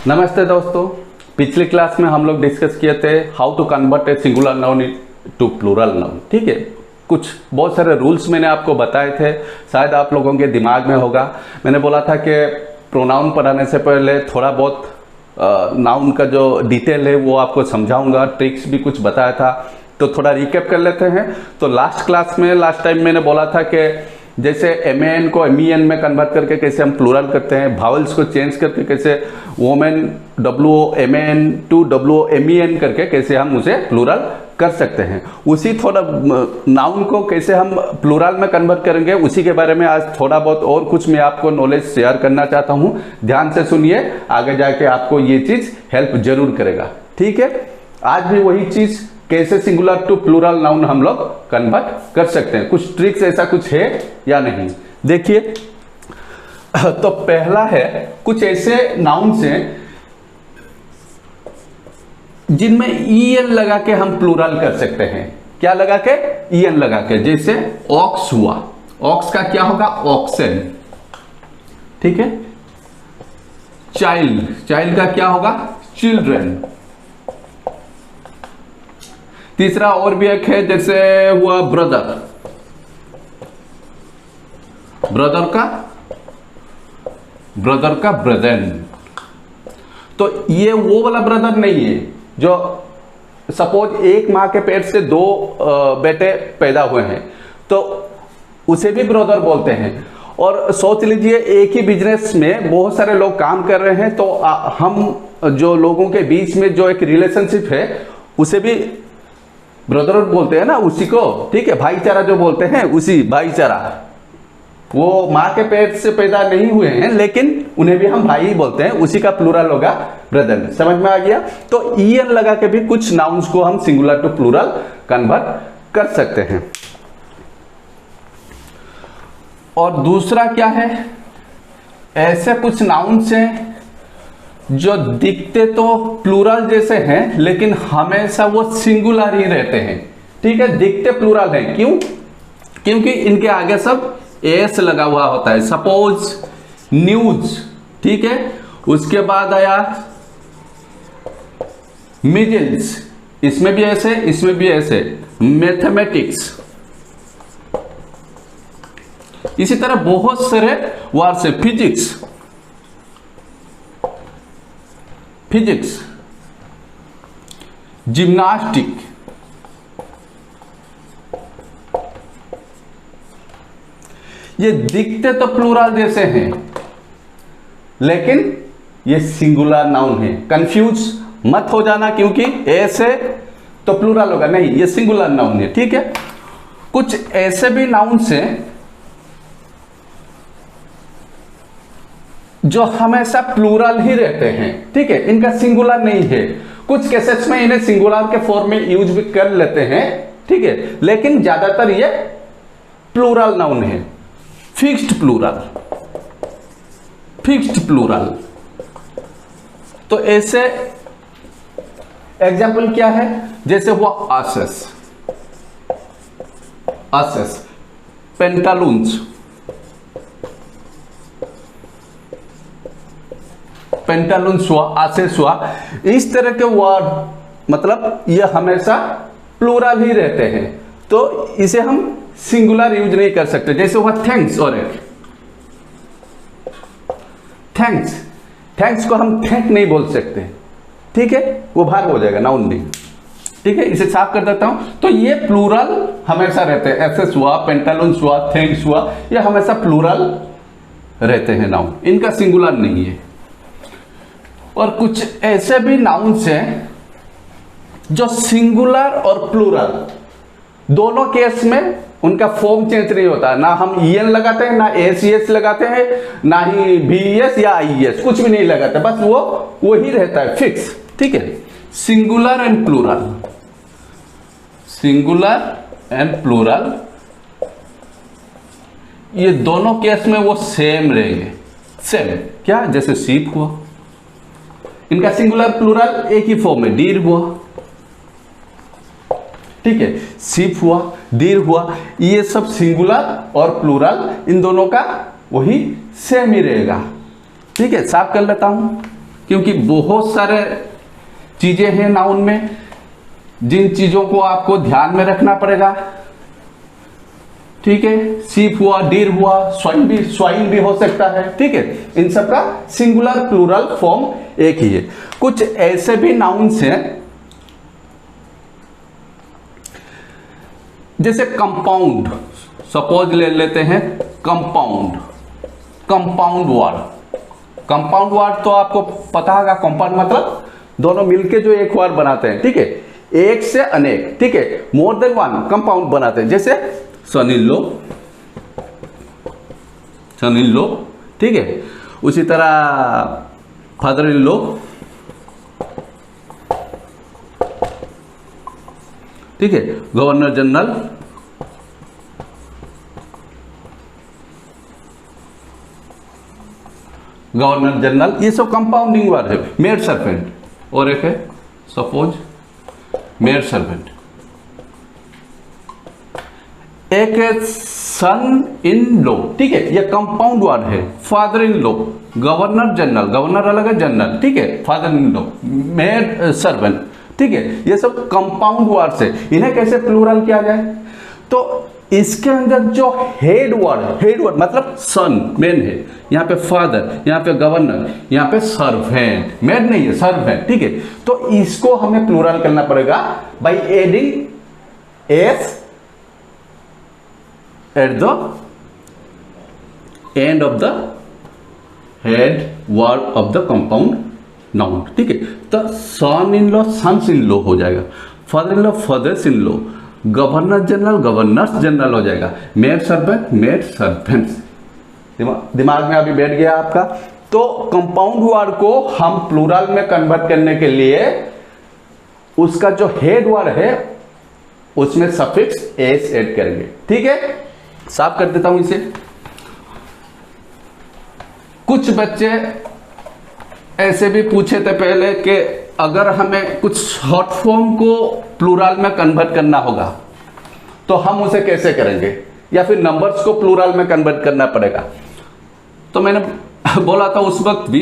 नमस्ते दोस्तों, पिछली क्लास में हम लोग डिस्कस किए थे how to convert a singular noun to plural noun. ठीक है, कुछ बहुत सारे रूल्स मैंने आपको बताए थे, शायद आप लोगों के दिमाग में होगा। मैंने बोला था कि प्रोनाउन पढ़ाने से पहले थोड़ा बहुत नाउन का जो डिटेल है वो आपको समझाऊंगा, ट्रिक्स भी कुछ बताया था, तो थोड़ा रिकैप कर लेते हैं। तो लास्ट टाइम मैंने बोला था कि जैसे एम को MEN में कन्वर्ट करके कैसे हम प्लूरल करते हैं, भावल्स को चेंज करके कैसे वोमेन WOMAN टू WOMEN करके कैसे हम उसे प्लूरल कर सकते हैं, उसी थोड़ा नाउन को कैसे हम प्लूरल में कन्वर्ट करेंगे उसी के बारे में आज थोड़ा बहुत और कुछ मैं आपको नॉलेज शेयर करना चाहता हूं। ध्यान से सुनिए, आगे जाके आपको ये चीज हेल्प जरूर करेगा। ठीक है, आज भी वही चीज कैसे सिंगुलर टू प्लूरल नाउन हम लोग कन्वर्ट कर सकते हैं, कुछ ट्रिक्स ऐसा कुछ है या नहीं, देखिए। तो पहला है, कुछ ऐसे नाउन्स हैं जिनमें EN लगा के हम प्लूरल कर सकते हैं। क्या लगा के? EN लगा के। जैसे ऑक्स हुआ, ऑक्स का क्या होगा? ऑक्सन। ठीक है, चाइल्ड, चाइल्ड का क्या होगा? चिल्ड्रन। तीसरा और भी एक है, जैसे हुआ ब्रदर, ब्रदर का ब्रदर। तो ये वो वाला ब्रदर नहीं है जो सपोज एक माँ के पेट से दो बेटे पैदा हुए हैं तो उसे भी ब्रदर बोलते हैं। और सोच लीजिए एक ही बिजनेस में बहुत सारे लोग काम कर रहे हैं, तो हम जो लोगों के बीच में जो एक रिलेशनशिप है उसे भी ब्रदर बोलते हैं ना, उसी को। ठीक है, भाईचारा जो बोलते हैं उसी भाईचारा, वो माँ के पेट से पैदा नहीं हुए हैं लेकिन उन्हें भी हम भाई बोलते हैं, उसी का प्लूरल होगा ब्रदर। समझ में आ गया? तो EN लगा के भी कुछ नाउन्स को हम सिंगुलर टू प्लूरल कन्वर्ट कर सकते हैं। और दूसरा क्या है, ऐसे कुछ नाउन्स हैं जो दिखते तो प्लूरल जैसे हैं लेकिन हमेशा वो सिंगुलर ही रहते हैं। ठीक है, दिखते प्लूरल हैं, क्यों? क्योंकि इनके आगे सब एस लगा हुआ होता है। सपोज न्यूज, ठीक है, उसके बाद आया मिडिल्स, इसमें भी ऐसे, इसमें भी ऐसे, मैथमेटिक्स, इसी तरह बहुत सारे वर्ड से, फिजिक्स, जिम्नास्टिक, ये दिखते तो प्लूरल जैसे हैं लेकिन ये सिंगुलर नाउन है। कंफ्यूज मत हो जाना, क्योंकि ऐसे तो प्लूरल होगा, नहीं, ये सिंगुलर नाउन है। ठीक है, कुछ ऐसे भी नाउन्स हैं जो हमेशा प्लूरल ही रहते हैं। ठीक है, इनका सिंगुलर नहीं है। कुछ केसेस में इन्हें सिंगुलर के फॉर्म में यूज भी कर लेते हैं, ठीक है, लेकिन ज्यादातर ये प्लूरल नाउन है। Fixed plural. तो ऐसे एग्जाम्पल क्या है, जैसे हुआ असेस, पेंटालून्स, हुआ, आसेस हुआ, इस तरह के वर्ड मतलब ये हमेशा प्लूरल ही रहते हैं, तो इसे हम सिंगुलर यूज नहीं कर सकते। जैसे हुआ थैंक्स, और एक थैंक्स को हम थैंक नहीं बोल सकते। ठीक है, वो भाग हो जाएगा, नाउन नहीं। ठीक है, इसे साफ कर देता हूं। तो ये प्लूरल हमेशा रहते हैं। एसेस हुआ, पेंटालून्स हुआ, थैंक्स हुआ, ये हमेशा प्लूरल रहते हैं नाउन, इनका सिंगुलर नहीं है। और कुछ ऐसे भी नाउन्स हैं जो सिंगुलर और प्लूरल दोनों केस में उनका फॉर्म चेंज नहीं होता। ना हम EN लगाते हैं, ना ACS लगाते हैं, ना ही VES या IES, कुछ भी नहीं लगाते, बस वो ही रहता है फिक्स। ठीक है, सिंगुलर एंड प्लूरल, ये दोनों केस में वो सेम रहेंगे। सेम क्या? जैसे शीप हुआ, इनका सिंगुलर प्लूरल एक ही फॉर्म में, डीर हुआ। ठीक है, शिप हुआ, डीर हुआ, ये सब सिंगुलर और प्लूरल इन दोनों का वही सेम ही रहेगा। ठीक है, साफ कर लेता हूं। क्योंकि बहुत सारे चीजें हैं नाउन में, जिन चीजों को आपको ध्यान में रखना पड़ेगा। ठीक है, सीप हुआ, डीर हुआ, स्वाइन भी हो सकता है। ठीक है, इन सब का सिंगुलर प्लूरल फॉर्म एक ही है। कुछ ऐसे भी नाउन्स हैं जैसे कंपाउंड, सपोज ले लेते हैं compound, compound word. Compound word तो आपको पता होगा, कंपाउंड मतलब दोनों मिलके जो एक वर्ड बनाते हैं। ठीक है, एक से अनेक। ठीक है, मोर देन वन कंपाउंड बनाते हैं, जैसे सन इन लो, सन इन लो। ठीक है, उसी तरह फादर इन लो, ठीक है, गवर्नर जनरल, गवर्नर जनरल, ये सब कंपाउंडिंग वर्ड है। मेड सर्वेंट, और एक है सपोज मेड सर्वेंट, एक है सन इन लॉ। ठीक है, ये कंपाउंड वर्ड है। Father in law, governor general, governor अलग है, जनरल। ठीक है, father in law, maid servant. ठीक है, ये सब कंपाउंड वर्ड्स है। इन्हें कैसे प्लूरल किया जाए? तो इसके अंदर जो हेड वर्ड है, हेड वर्ड मतलब सन मेन है, यहाँ पे फादर, यहाँ पे गवर्नर, यहाँ पे सर्वेंट, मेड नहीं है, सर्वेंट। ठीक है, तो इसको हमें प्लूरल करना पड़ेगा by adding S at the end of the head word of the compound noun। ठीक है, तो son in law sons in law हो जाएगा, father in law fathers in law, governor general governors general हो जाएगा, maid servant made servants. दिमाग में अभी बैठ गया आपका। तो कंपाउंड वर्ड को हम प्लूरल में कन्वर्ट करने के लिए उसका जो हेड वर्ड है उसमें सफिक्स एस ऐड करेंगे। ठीक है, साफ कर देता हूं इसे। कुछ बच्चे ऐसे भी पूछे थे पहले कि अगर हमें कुछ शॉर्ट फॉर्म को प्लूरल में कन्वर्ट करना होगा तो हम उसे कैसे करेंगे, या फिर नंबर्स को प्लूरल में कन्वर्ट करना पड़ेगा। तो मैंने बोला था उस वक्त भी,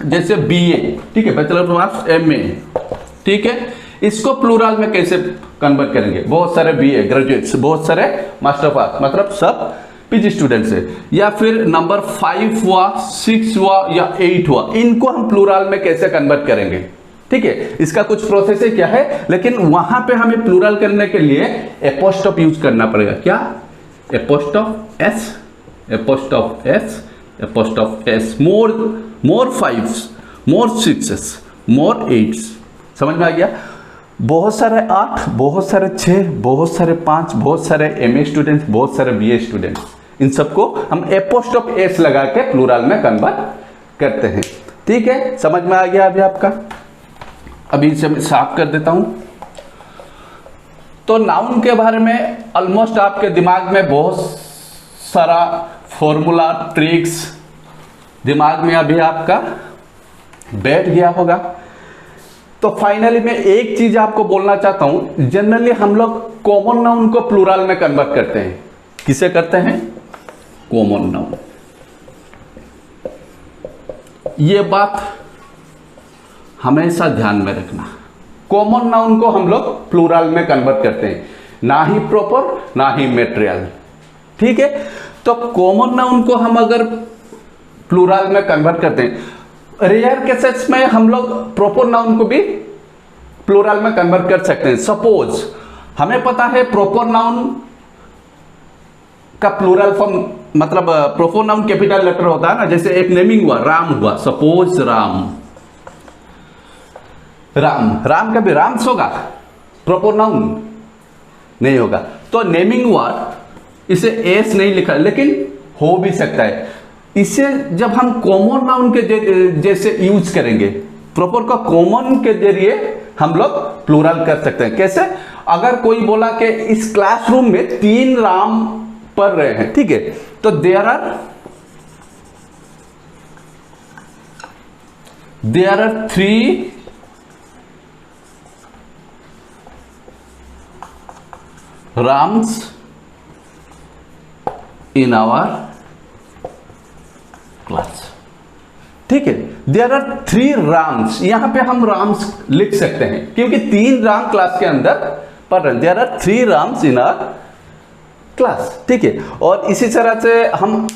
जैसे बीए, ठीक है, बैचलर ऑफ आर्ट्स, एमए, ठीक है, इसको प्लूरल में कैसे कन्वर्ट करेंगे? बहुत सारे बीए ग्रेजुएट्स, बहुत सारे मास्टर ऑफ आर्ट्स, मतलब सब पीजी स्टूडेंट्स है। या फिर नंबर 5 हुआ, 6 हुआ या 8 हुआ, इनको हम प्लूरल में कैसे कन्वर्ट करेंगे? ठीक है, इसका कुछ प्रोसेस है क्या है, लेकिन वहां पे हमें प्लूरल करने के लिए एपोस्ट्रोफ यूज करना पड़ेगा। क्या? Apostrophe S, apostrophe S, apostrophe S. More 5s, more 6s, more 8s। समझ में आ गया? बहुत सारे 8, बहुत सारे 6, बहुत सारे 5, बहुत सारे एमए स्टूडेंट्स, बहुत सारे बीए स्टूडेंट्स, इन सबको हम एपोस्ट्रोफ एस लगा के प्लूरल में कन्वर्ट करते हैं। ठीक है, समझ में आ गया अभी आपका? अभी इसे मैं साफ कर देता हूं। तो नाउन के बारे में ऑलमोस्ट आपके दिमाग में बहुत सारा फॉर्मूला, ट्रिक्स दिमाग में अभी आपका बैठ गया होगा। तो फाइनली मैं एक चीज आपको बोलना चाहता हूं, जनरली हम लोग कॉमन नाउन को प्लूरल में कन्वर्ट करते हैं। किसे करते हैं? Common noun. ये बात हमेशा ध्यान में रखना। कॉमन नाउन को हम लोग प्लूरल में कन्वर्ट करते हैं, ना ही प्रॉपर ना ही मेटेरियल। ठीक है, तो कॉमन नाउन को हम अगर प्लूरल में कन्वर्ट करते हैं, रेयर केसेस में हम लोग प्रॉपर नाउन को भी प्लूरल में कन्वर्ट कर सकते हैं। सपोज हमें पता है प्रॉपर नाउन का प्लूरल फॉर्म, मतलब प्रॉपर नाउन कैपिटल लेटर होता है ना, जैसे एक नेमिंग हुआ, राम हुआ, सपोज राम, राम, राम का भी राम्स होगा, प्रॉपर नाउन नहीं होगा। तो नेमिंग वर्ड, इसे एस नहीं लिखा, लेकिन हो भी सकता है। इसे जब हम कॉमन नाउन के जैसे यूज करेंगे, प्रॉपर का कॉमन के जरिए हम लोग प्लूरल कर सकते हैं। कैसे? अगर कोई बोला कि इस क्लासरूम में 3 राम पढ़ रहे हैं, ठीक है, तो there are 3 rooms in our class. ठीक है, देयर आर 3 राम्स, यहां पे हम राम्स लिख सकते हैं क्योंकि 3 राम क्लास के अंदर पढ़ रहे हैं। There are 3 rooms in our class, ठीक है। और इसी तरह से हम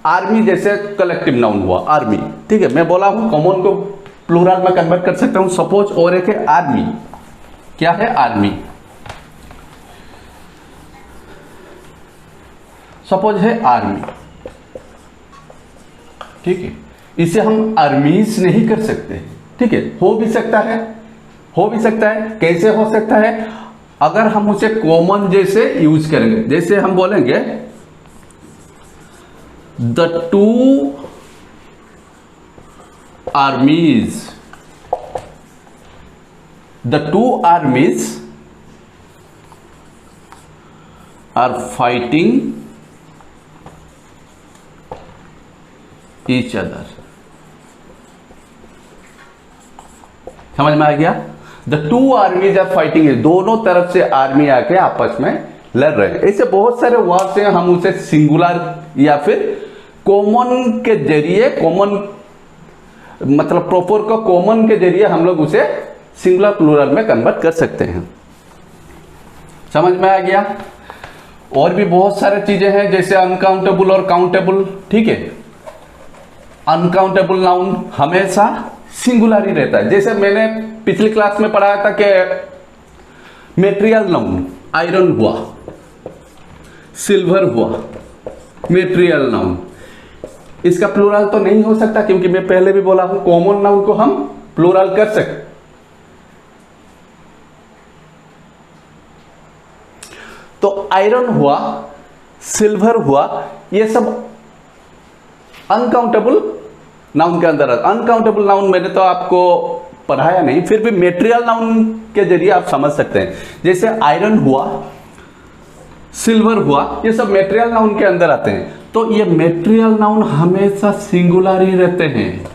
आर्मी जैसे कलेक्टिव नाउन हुआ आर्मी, ठीक है। मैं बोला हूं कॉमन को प्लूरल में कन्वर्ट कर सकता हूं। सपोज और एक है आर्मी, क्या है आर्मी, सपोज है आर्मी, ठीक है। इसे हम आर्मीज नहीं कर सकते, ठीक है। हो भी सकता है, हो भी सकता है। कैसे हो सकता है? अगर हम उसे कॉमन जैसे यूज करेंगे, जैसे हम बोलेंगे the 2 armies, the 2 armies are fighting each other. समझ में आ गया? द 2 आर्मीज आर फाइटिंग, दोनों तरफ से आर्मी आके आपस में लड़ रहे हैं। ऐसे बहुत सारे वर्ड्स हैं, हम उसे सिंगुलर या फिर कॉमन के जरिए, कॉमन मतलब प्रॉपर का कॉमन के जरिए हम लोग उसे सिंगुलर प्लूरल में कन्वर्ट कर सकते हैं। समझ में आ गया? और भी बहुत सारे चीजें हैं जैसे अनकाउंटेबल और काउंटेबल, ठीक है। अनकाउंटेबल नाउन हमेशा सिंगुलर ही रहता है। जैसे मैंने पिछली क्लास में पढ़ाया था कि मेटेरियल नाउन, आयरन हुआ, सिल्वर हुआ, मेटेरियल नाउन, इसका प्लूरल तो नहीं हो सकता क्योंकि मैं पहले भी बोला हूं कॉमन नाउन को हम प्लूरल कर सकते। तो आयरन हुआ, सिल्वर हुआ, ये सब अनकाउंटेबल नाउन के अंदर। अनकाउंटेबल नाउन मैंने तो आपको पढ़ाया नहीं, फिर भी मेटेरियल नाउन के जरिए आप समझ सकते हैं। जैसे आयरन हुआ, सिल्वर हुआ, ये सब मेटेरियल नाउन के अंदर आते हैं। तो ये मेटेरियल नाउन हमेशा सिंगुलर ही रहते हैं,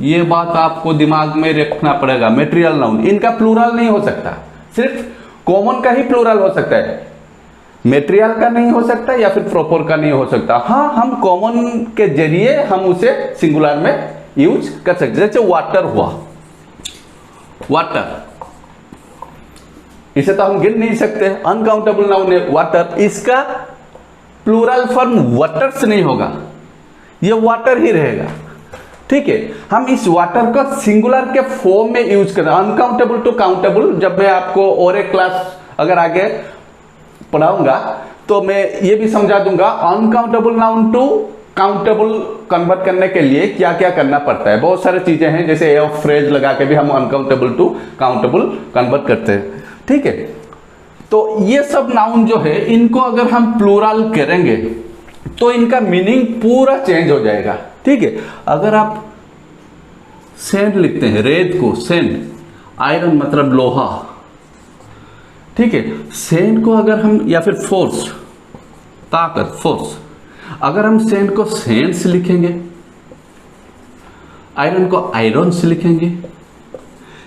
ये बात आपको दिमाग में रखना पड़ेगा। मेटेरियल नाउन, इनका प्लूरल नहीं हो सकता, सिर्फ कॉमन का ही प्लूरल हो सकता है, मेटेरियल का नहीं हो सकता या फिर प्रॉपर का नहीं हो सकता। हाँ, हम कॉमन के जरिए हम उसे सिंगुलर में यूज कर सकते। जैसे वाटर हुआ, वाटर, इसे तो हम गिन नहीं सकते, अनकाउंटेबल नाउन है वाटर, इसका प्लूरल फॉर्म वाटर्स नहीं होगा, ये वाटर ही रहेगा, ठीक है। हम इस वाटर को सिंगुलर के फॉर्म में यूज करते हैं, अनकाउंटेबल टू काउंटेबल। जब मैं आपको और एक क्लास अगर आगे पढ़ाऊंगा तो मैं ये भी समझा दूंगा uncountable noun to countable convert करने के लिए क्या क्या करना पड़ता है। बहुत सारी चीजें हैं, जैसे ए ऑफ फ्रेज लगा के भी हम अनकाउंटेबल टू काउंटेबल कन्वर्ट करते हैं, ठीक है। तो ये सब नाउन जो है, इनको अगर हम प्लूरल करेंगे तो इनका मीनिंग पूरा चेंज हो जाएगा, ठीक है। अगर आप सैंड लिखते हैं, रेत को सैंड, आयरन मतलब लोहा, ठीक है। सैंड को अगर हम, या फिर फोर्स, ताकत, फोर्स, अगर हम सैंड को सैंड्स लिखेंगे, आयरन को आयरन्स लिखेंगे,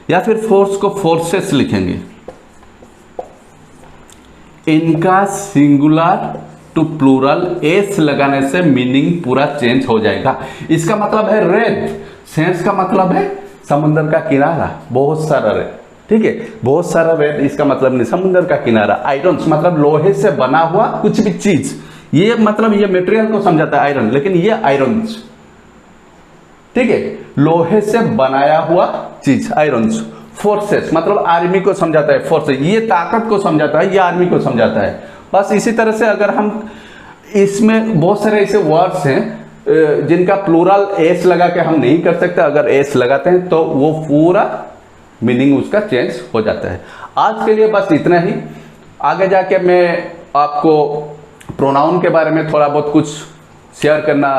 या फिर फोर्स को फोर्सेस लिखेंगे, इनका सिंगुलर टू प्लूरल एस लगाने से मीनिंग पूरा चेंज हो जाएगा। इसका मतलब है रेत, सैंड्स का मतलब है समुद्र का किनारा, बहुत सारा रेत, ठीक है, बहुत सारा रेत, इसका मतलब नहीं समुद्र का किनारा। आयरन्स मतलब लोहे से बना हुआ कुछ भी चीज, ये मतलब ये मटेरियल को समझाता है आयरन, लेकिन ये आयरन्स, ठीक है, लोहे से बनाया हुआ चीज, आयरन्स। फोर्सेस मतलब आर्मी को समझाता है, फोर्स ये ताकत को समझाता है, ये आर्मी को समझाता है। बस इसी तरह से अगर हम इसमें बहुत सारे ऐसे वर्ड्स हैं जिनका प्लूरल एस लगा के हम नहीं कर सकते, अगर एस लगाते हैं तो वो पूरा मीनिंग उसका चेंज हो जाता है। आज के लिए बस इतना ही, आगे जाके मैं आपको प्रोनाउन के बारे में थोड़ा बहुत कुछ शेयर करना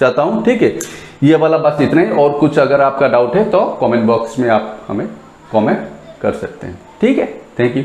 चाहता हूं, ठीक है। ये वाला बस इतना ही, और कुछ अगर आपका डाउट है तो कमेंट बॉक्स में आप हमें कमेंट कर सकते हैं, ठीक है। Thank you.